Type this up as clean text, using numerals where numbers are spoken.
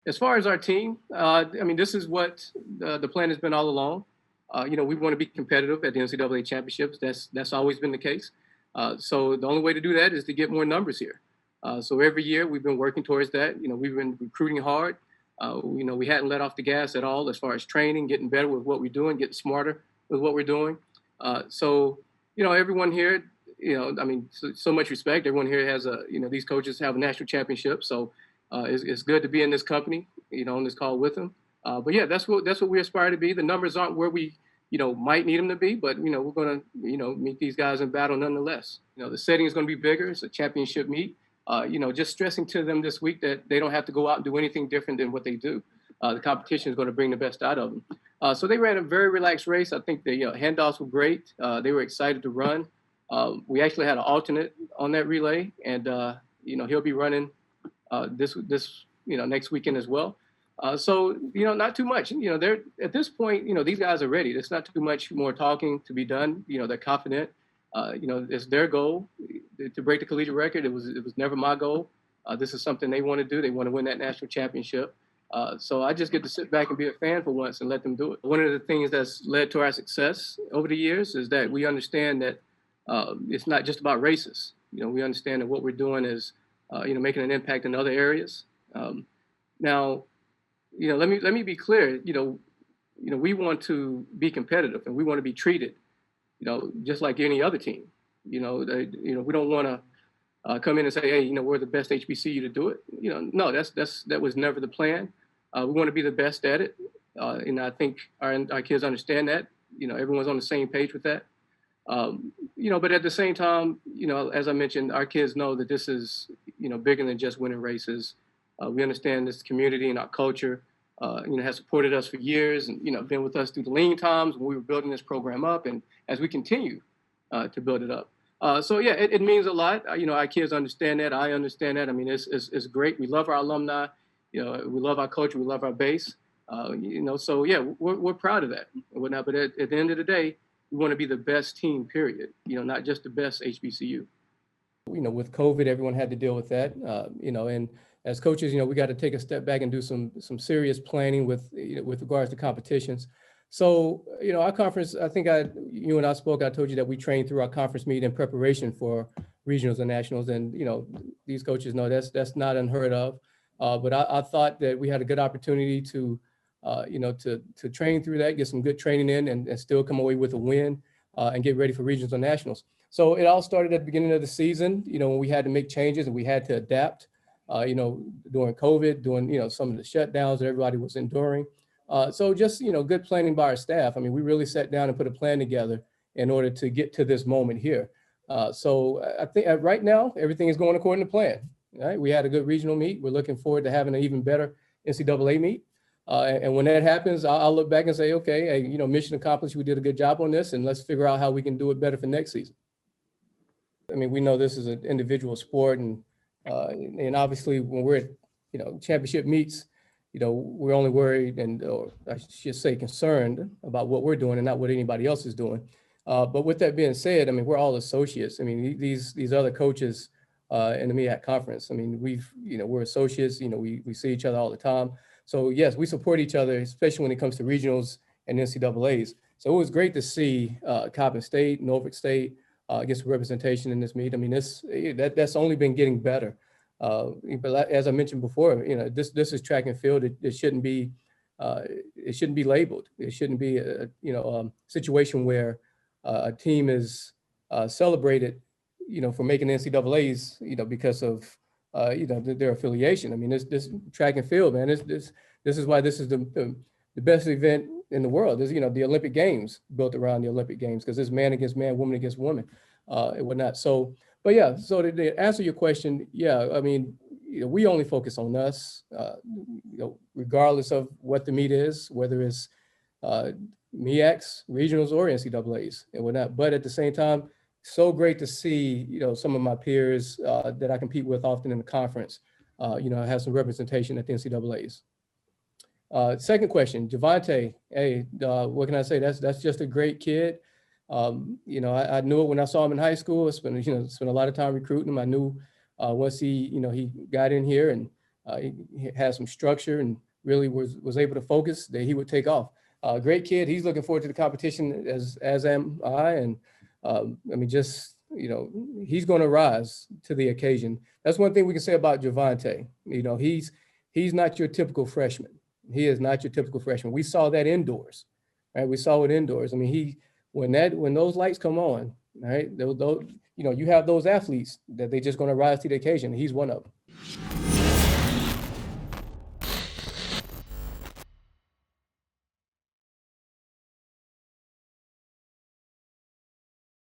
As far as our team, I mean, this is what the plan has been all along. We want to be competitive at the NCAA championships. That's always been the case. So the only way to do that is to get more numbers here. So every year we've been working towards that. We've been recruiting hard. We hadn't let off the gas at all as far as training, getting better with what we're doing, getting smarter with what we're doing. Everyone here, I mean, so much respect. Everyone here has these coaches have a national championship. So it's good to be in this company, on this call with them. But yeah, that's what we aspire to be. The numbers aren't where we, might need them to be, but we're gonna, meet these guys in battle nonetheless. The setting is going to be bigger. It's a championship meet. Just stressing to them this week that they don't have to go out and do anything different than what they do. The competition is going to bring the best out of them. So they ran a very relaxed race. I think the handoffs were great. They were excited to run. We actually had an alternate on that relay, and he'll be running this next weekend as well. So not too much. They're at this point. These guys are ready. There's not too much more talking to be done. They're confident. It's their goal to break the collegiate record. It was never my goal. This is something they want to do. They want to win that national championship. So I just get to sit back and be a fan for once and let them do it. One of the things that's led to our success over the years is that we understand that it's not just about races. We understand that what we're doing is making an impact in other areas. Now, let me be clear. We want to be competitive and we want to be treated, just like any other team. We don't want to come in and say, hey, we're the best HBCU to do it. No, that was never the plan. We want to be the best at it, and I think our kids understand that. Everyone's on the same page with that. But at the same time, as I mentioned, our kids know that this is, bigger than just winning races. We understand this community and our culture, has supported us for years and, been with us through the lean times when we were building this program up and as we continue to build it up. So yeah, it means a lot. Our kids understand that. I understand that. I mean, it's great. We love our alumni. We love our culture. We love our base. So yeah, we're proud of that and whatnot. But at the end of the day, we want to be the best team, period. Not just the best HBCU. With COVID, everyone had to deal with that. And as coaches, we got to take a step back and do some serious planning with regards to competitions. So, our conference, I think you and I spoke, I told you that we trained through our conference meet in preparation for regionals and nationals. And, these coaches know that's not unheard of. But I thought that we had a good opportunity to train through that, get some good training in and still come away with a win and get ready for regionals and nationals. So it all started at the beginning of the season, when we had to make changes and we had to adapt, during COVID, during, some of the shutdowns that everybody was enduring. So just, good planning by our staff. I mean, we really sat down and put a plan together in order to get to this moment here. So I think right now, everything is going according to plan. Right? We had a good regional meet. We're looking forward to having an even better NCAA meet. And when that happens, I'll look back and say, okay, hey, mission accomplished. We did a good job on this, and let's figure out how we can do it better for next season. I mean, we know this is an individual sport, and obviously when we're at, championship meets, we're only worried or I should say concerned about what we're doing and not what anybody else is doing. But with that being said, I mean, we're all associates. I mean, these other coaches in the MEAC conference, I mean, we're associates, we see each other all the time. So yes, we support each other, especially when it comes to regionals and NCAAs. So it was great to see Coppin State, Norfolk State get some representation in this meet. I mean, that's only been getting better. But as I mentioned before, this is track and field. It shouldn't be labeled. It shouldn't be a situation where a team is celebrated, for making NCAAs, because of their affiliation. I mean, this track and field, man. This is why this is the best event in the world. There's the Olympic Games built around the Olympic Games because it's man against man, woman against woman, and whatnot. So. But yeah, so to answer your question, yeah, I mean, we only focus on us, regardless of what the meet is, whether it's MEACs, regionals, or NCAAs and whatnot. But at the same time, so great to see, some of my peers that I compete with often in the conference, have some representation at the NCAAs. Second question, Javante, hey, what can I say? That's just a great kid. I knew it when I saw him in high school. Spent a lot of time recruiting him. I knew once he got in here and he had some structure and really was able to focus, that he would take off. Great kid. He's looking forward to the competition, as am I. And I mean, just, he's going to rise to the occasion. That's one thing we can say about Javonte. He's not your typical freshman. He is not your typical freshman. We saw that indoors, right? We saw it indoors. I mean, when those lights come on, right? Those, you have those athletes that they just going to rise to the occasion. He's one of them.